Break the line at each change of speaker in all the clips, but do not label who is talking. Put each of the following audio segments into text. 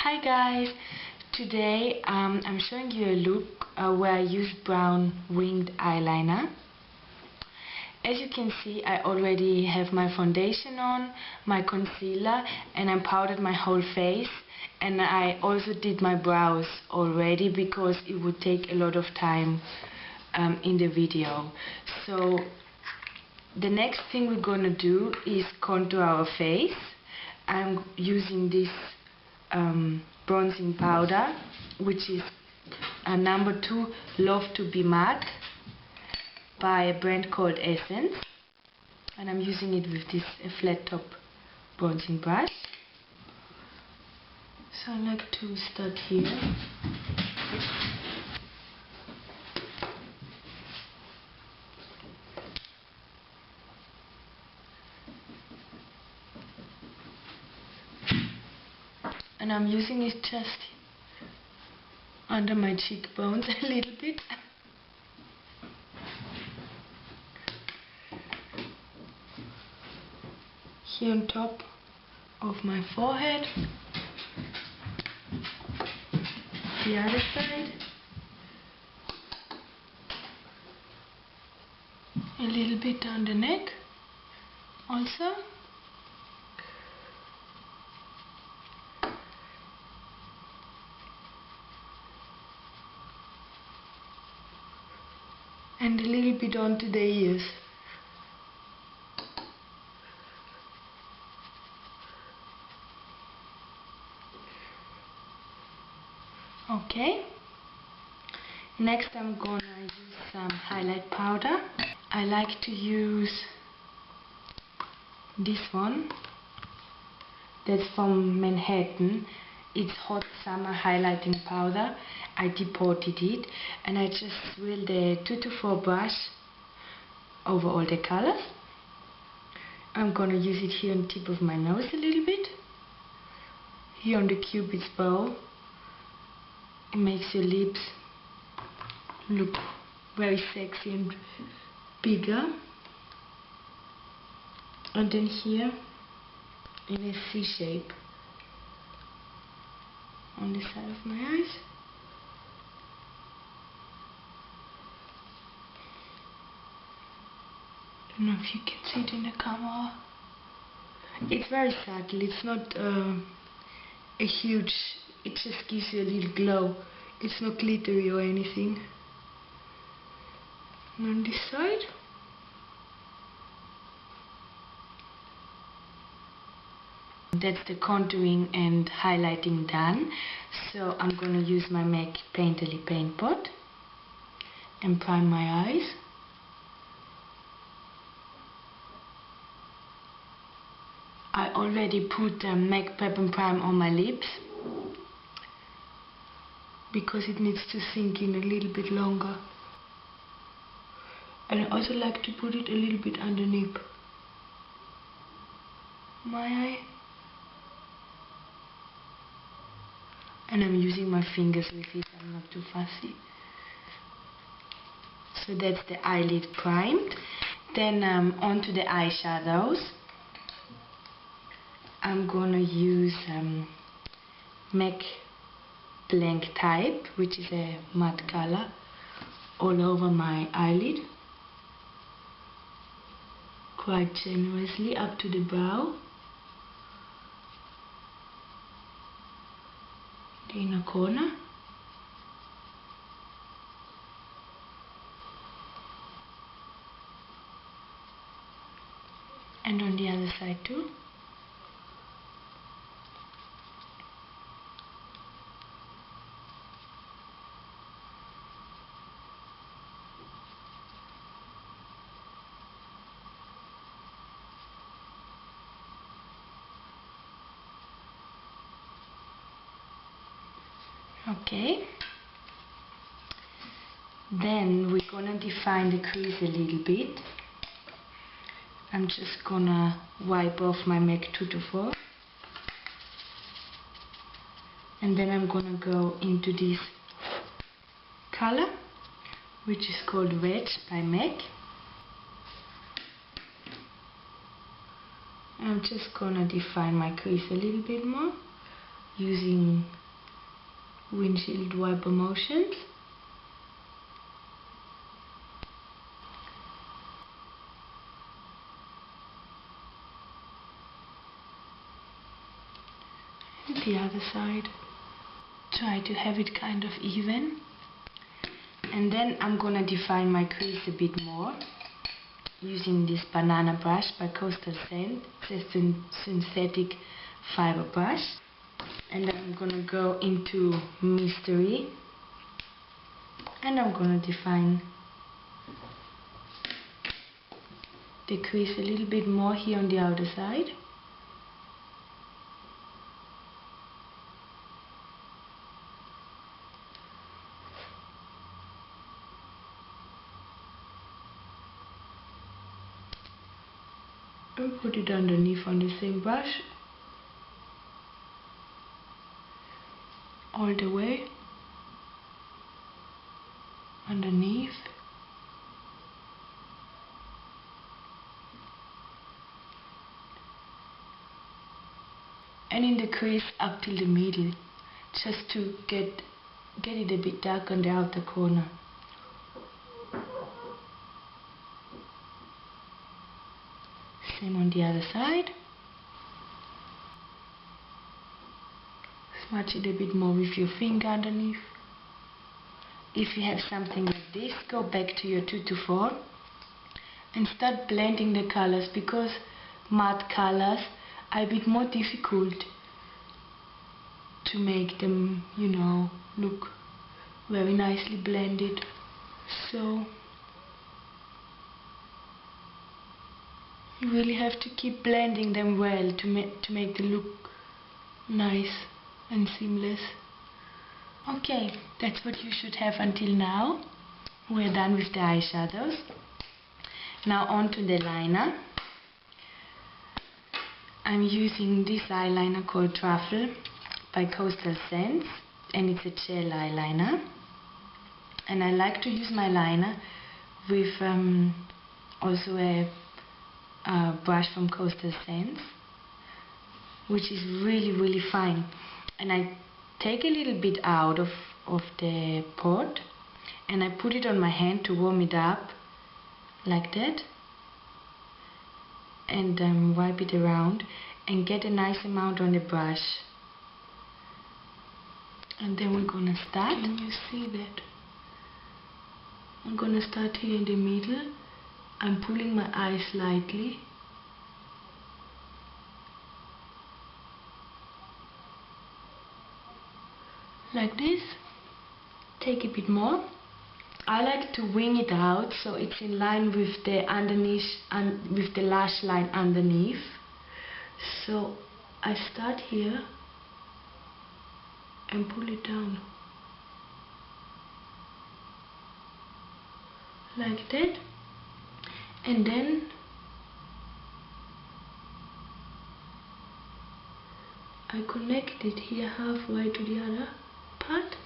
Hi guys, today I'm showing you a look where I use brown winged eyeliner. As you can see, I already have my foundation on, my concealer, and I powdered my whole face, and I also did my brows already because it would take a lot of time in the video. So the next thing we're gonna do is contour our face. I'm using this bronzing powder, which is a number 2 Love to Be Matte by a brand called Essence, and I'm using it with this flat top bronzing brush. So I like to start here. And I'm using it just under my cheekbones a little bit. Here on top of my forehead. The other side. A little bit down the neck also. And a little bit onto the ears. Okay. Next I'm gonna use some highlight powder. I like to use this one. That's from Manhattan. It's Hot Summer Highlighting Powder. I depotted it and I just swirl the 2-4 brush over all the colors. I'm gonna use it here on the tip of my nose a little bit. Here on the cupid's bow. It makes your lips look very sexy and bigger. And then here in a C shape on the side of my eyes. I don't know if you can see it in the camera. It's very subtle, it's not a huge, it just gives you a little glow. It's not glittery or anything. And on this side. That's the contouring and highlighting done. So I'm going to use my MAC Painterly Paint Pot and prime my eyes. I already put MAC Prep and Prime on my lips because it needs to sink in a little bit longer. And I also like to put it a little bit underneath my eye. And I'm using my fingers with it, I'm not too fussy. So that's the eyelid primed. Then onto the eyeshadows. I'm gonna use MAC Blank Type, which is a matte color, all over my eyelid. Quite generously up to the brow. The inner corner. And on the other side too. Okay, then we're gonna define the crease a little bit. I'm just gonna wipe off my MAC 2-4 and then I'm gonna go into this color, which is called Wedge by MAC. I'm just gonna define my crease a little bit more. using windshield wiper motions. And the other side. Try to have it kind of even. And then I'm gonna define my crease a bit more using this banana brush by Coastal Scent. It's a synthetic fiber brush. And then I'm gonna go into Mystery, and I'm gonna define the crease a little bit more here on the outer side. And put it underneath on the same brush, all the way underneath. And in the crease up till the middle, just to get it a bit dark on the outer corner. Same on the other side. Smudge it a bit more with your finger underneath. If you have something like this, go back to your 2 to 4 and start blending the colors, because matte colors are a bit more difficult to make them, you know, look very nicely blended. So you really have to keep blending them well to make them look nice and seamless. Okay, that's what you should have until now. We're done with the eyeshadows. Now on to the liner. I'm using this eyeliner called Truffle by Coastal Scents, and it's a gel eyeliner. And I like to use my liner with also a brush from Coastal Scents, which is really fine. And I take a little bit out of the pot, and I put it on my hand to warm it up like that, and wipe it around and get a nice amount on the brush. And then we're gonna start. Can you see that? I'm gonna start here in the middle. I'm pulling my eye slightly. Like this. Take a bit more. I like to wing it out so it's in line with the underneath and with the lash line underneath. So I start here and pull it down like that, and then I connect it here halfway to the other part.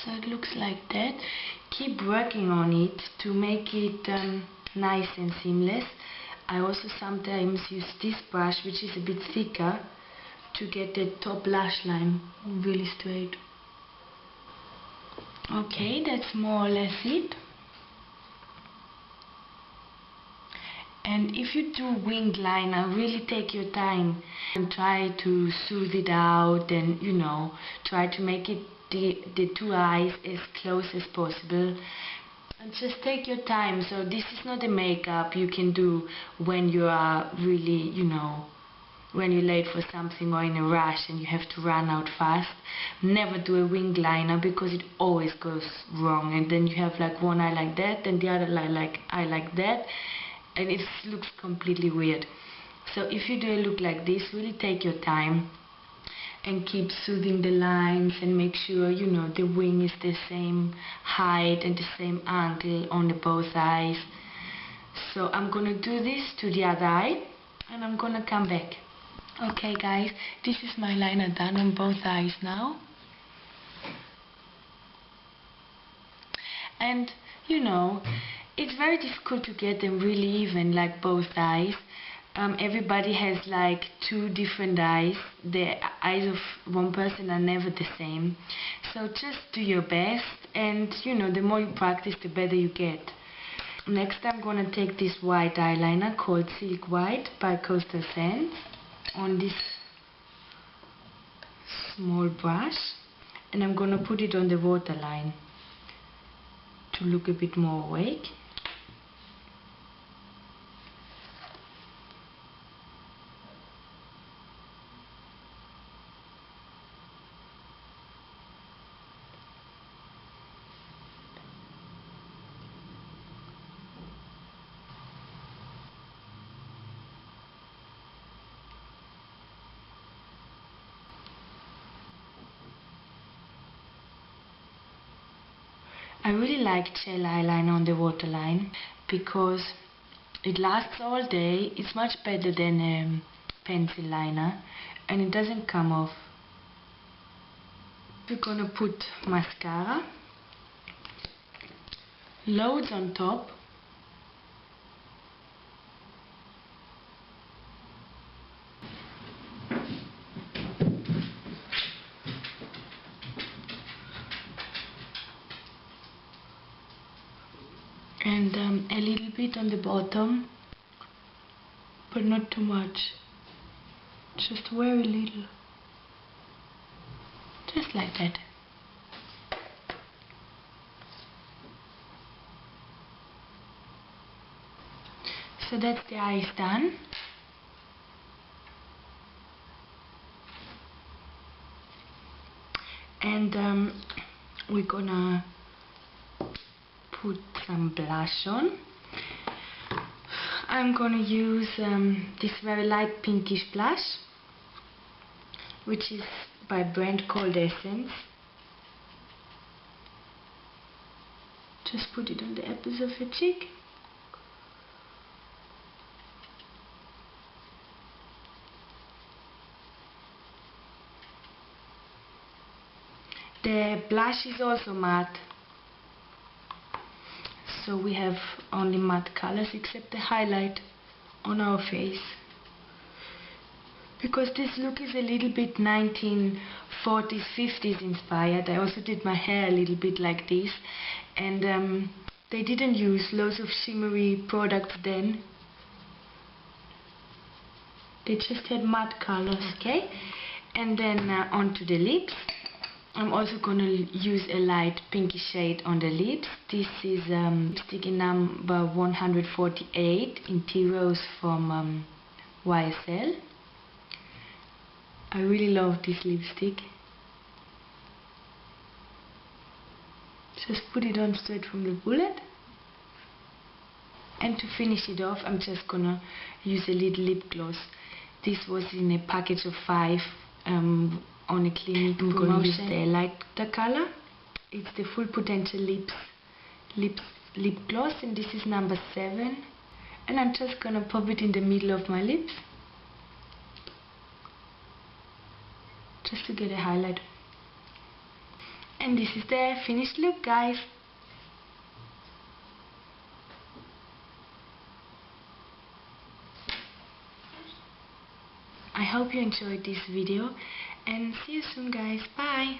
So it looks like that. Keep working on it to make it nice and seamless. I also sometimes use this brush, which is a bit thicker, to get the top lash line really straight. Okay, that's more or less it. And if you do winged liner, really take your time and try to smooth it out, and you know, try to make it the two eyes as close as possible, and just take your time. So this is not a makeup you can do when you are really, you know, when you're late for something or in a rush and you have to run out fast. Never do a winged liner, because it always goes wrong, and then you have like one eye like that and the other eye like that, and it looks completely weird. So if you do a look like this, really take your time. and keep soothing the lines and make sure, you know, the wing is the same height and the same angle on the both eyes. So I'm gonna do this to the other eye and I'm gonna come back. Okay guys, this is my liner done on both eyes now. And you know, it's very difficult to get them really even, like both eyes. Everybody has like two different eyes. The eyes of one person are never the same. So just do your best, and you know, the more you practice, the better you get. Next I'm gonna take this white eyeliner called Silk White by Coastal Sands on this small brush, and I'm gonna put it on the waterline to look a bit more awake. I really like gel eyeliner on the waterline because it lasts all day. It's much better than pencil liner and it doesn't come off. We're gonna put mascara, loads on top. And a little bit on the bottom, but not too much, just very little, just like that. So that's the eyes done. And we're gonna put some blush on. I'm gonna use this very light pinkish blush, which is by a brand called Essence. Just put it on the apples of your cheek. The blush is also matte, so we have only matte colors except the highlight on our face. Because this look is a little bit 1940s, 50s inspired. I also did my hair a little bit like this, and they didn't use loads of shimmery products then. They just had matte colors, okay? And then onto the lips. I'm also gonna use a light pinky shade on the lips. This is lipstick in number 148 in Tea Rose from YSL. I really love this lipstick. Just put it on straight from the bullet. And to finish it off, I'm just gonna use a little lip gloss. This was in a package of 5 on a clinic promotion. I'm gonna use the lighter color. It's the Full Potential lip gloss, and this is number 7. And I'm just gonna pop it in the middle of my lips, just to get a highlight. And this is the finished look, guys. I hope you enjoyed this video, and see you soon, guys. Bye.